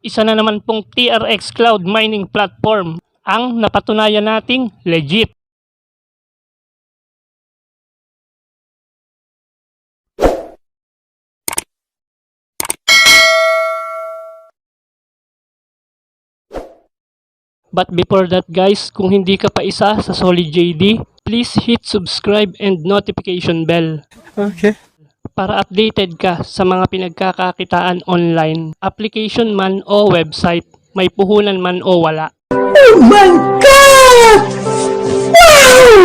Isa na naman pong TRX Cloud Mining Platform ang napatunayan nating legit. But before that guys, kung hindi ka pa isa sa Solid JD, please hit subscribe and notification bell. Okay. Para updated ka sa mga pinagkakakitaan online, application man o website, may puhunan man o wala. Oh my God! Wow!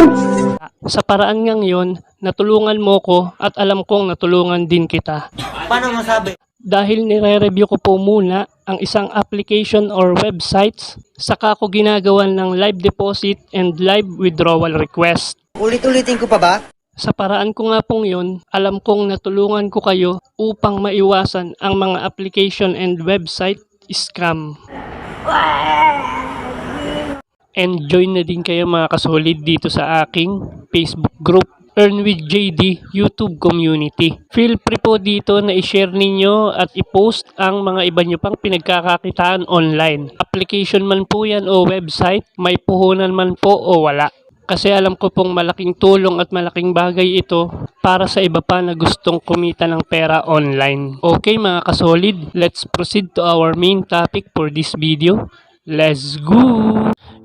Sa paraan ngang yon, natulungan mo ko at alam kong natulungan din kita. Paano masabi? Dahil nire-review ko po muna ang isang application or websites, saka ko ginagawan ng live deposit and live withdrawal request. Ulit-ulitin ko pa ba? Sa paraan ko nga pong yun, alam kong natulungan ko kayo upang maiwasan ang mga application and website scam. And join na din kayo mga kasolid dito sa aking Facebook group, Earn with JD YouTube community. Feel free po dito na i-share ninyo at i-post ang mga iba nyo pang pinagkakakitaan online. Application man po yan o website, may puhunan man po o wala. Kasi alam ko pong malaking tulong at malaking bagay ito para sa iba pa na gustong kumita ng pera online. Okay mga kasolid, let's proceed to our main topic for this video. Let's go!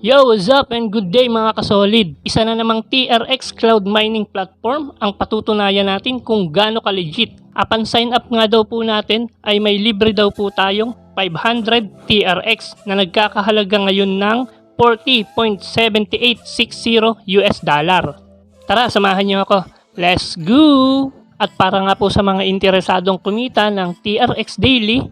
Yo, what's up and good day mga kasolid. Isa na namang TRX Cloud Mining Platform ang patutunayan natin kung gaano ka-legit. Upon sign up nga daw po natin ay may libre daw po tayong 500 TRX na nagkakahalaga ngayon ng $40.7860 US dollar. Tara, samahan niyo ako. Let's go! At para nga po sa mga interesadong kumita ng TRX Daily,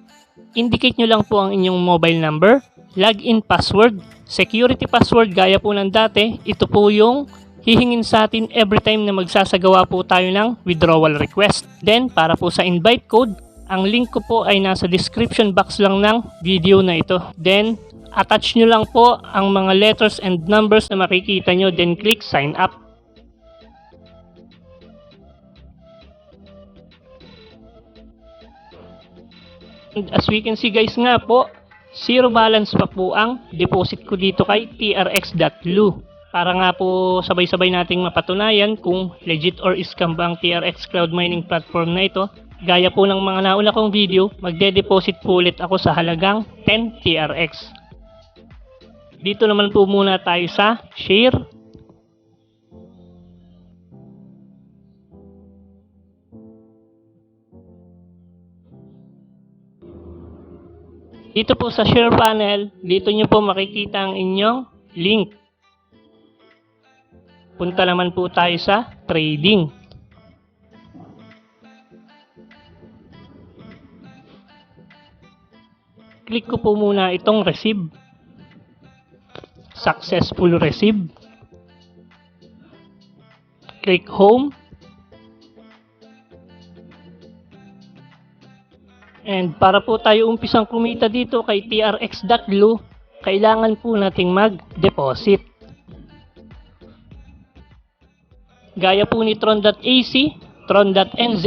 indicate nyo lang po ang inyong mobile number, login password, security password gaya po ng dati. Ito po yung hihingin sa atin every time na magsasagawa po tayo ng withdrawal request. Then, para po sa invite code, ang link ko po ay nasa description box lang ng video na ito. Then, attach nyo lang po ang mga letters and numbers na makikita nyo, then click sign up. And as we can see guys nga po, zero balance pa po ang deposit ko dito kay trx.lu. Para nga po sabay-sabay nating mapatunayan kung legit or scam ba ang TRX Cloud Mining Platform na ito. Gaya po ng mga nauna kong video, magde-deposit po ulit ako sa halagang 10 TRX. Dito naman po muna tayo sa share. Dito po sa share panel, dito nyo po makikita ang inyong link. Punta naman po tayo sa trading. Click ko po muna itong receive. Successful receive. Click home. And para po tayo umpisang kumita dito kay trx.lu, kailangan po nating mag-deposit. Gaya po ni Tron.ac, Tron.nz,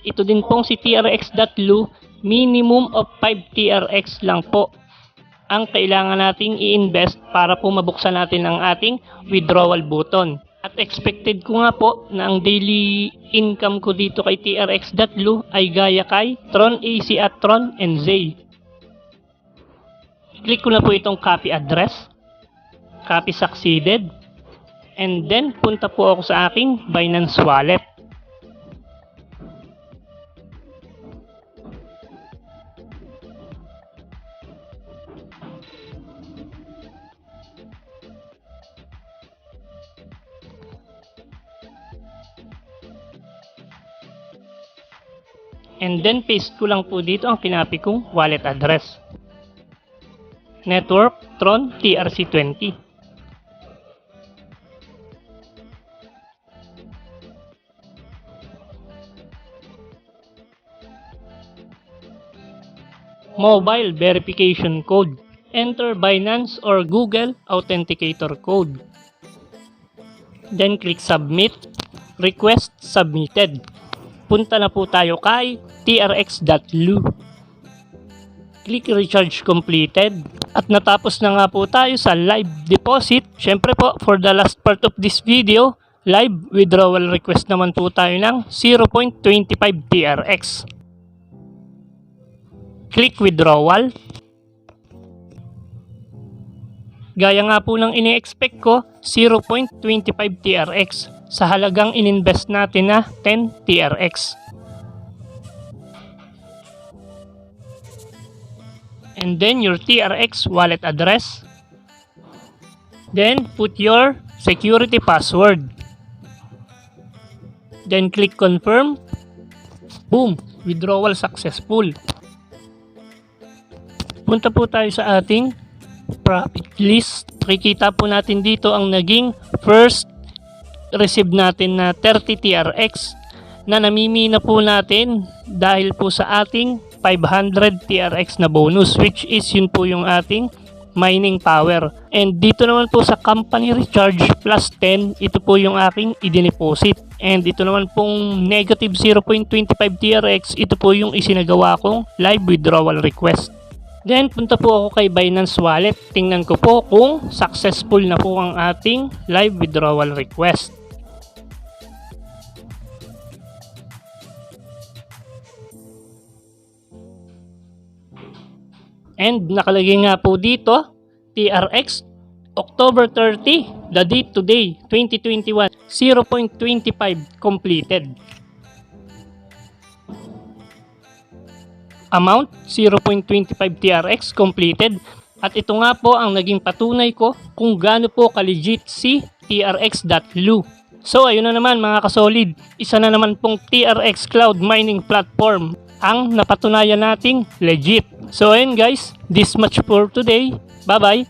ito din pong si trx.lu, minimum of 5 TRX lang po ang kailangan nating i-invest para po mabuksan natin ang ating withdrawal button. At expected ko nga po na ang daily income ko dito kay trx.lu ay gaya kay Tron AC at Tron NZ. Click ko na po itong copy address, copy succeeded, and then punta po ako sa aking Binance wallet. And then paste ko lang po dito ang kinapi kong wallet address. Network Tron TRC20. Mobile verification code. Enter Binance or Google Authenticator code. Then click submit. Request submitted. Punta na po tayo kay trx.lu. Click recharge completed. At natapos na nga po tayo sa live deposit. Syempre po, for the last part of this video, live withdrawal request naman po tayo ng 0.25 TRX. Click withdrawal. Gaya nga po ng ini-expect ko, 0.25 TRX sa halagang ininvest natin na 10 TRX. And then your TRX wallet address. Then put your security password. Then click confirm. Boom! Withdrawal successful. Punta po tayo sa ating profit list. Makikita po natin dito ang naging first receive natin na 30 TRX na namimina po natin dahil po sa ating 500 TRX na bonus, which is yun po yung ating mining power. And dito naman po sa company recharge plus 10, ito po yung aking i-deposit. And ito naman pong negative 0.25 TRX, ito po yung isinagawa kong live withdrawal request. Then punta po ako kay Binance Wallet. Tingnan ko po kung successful na po ang ating live withdrawal request. And nakalagay nga po dito, TRX October 30, the date today, 2021, 0.25 completed. Amount, 0.25 TRX completed. At ito nga po ang naging patunay ko kung gaano po ka-legit si TRX.lu. So ayun na naman mga kasolid, isa na naman pong TRX Cloud Mining Platform ang napatunayan nating legit. So ayun guys, this much for today. Bye bye.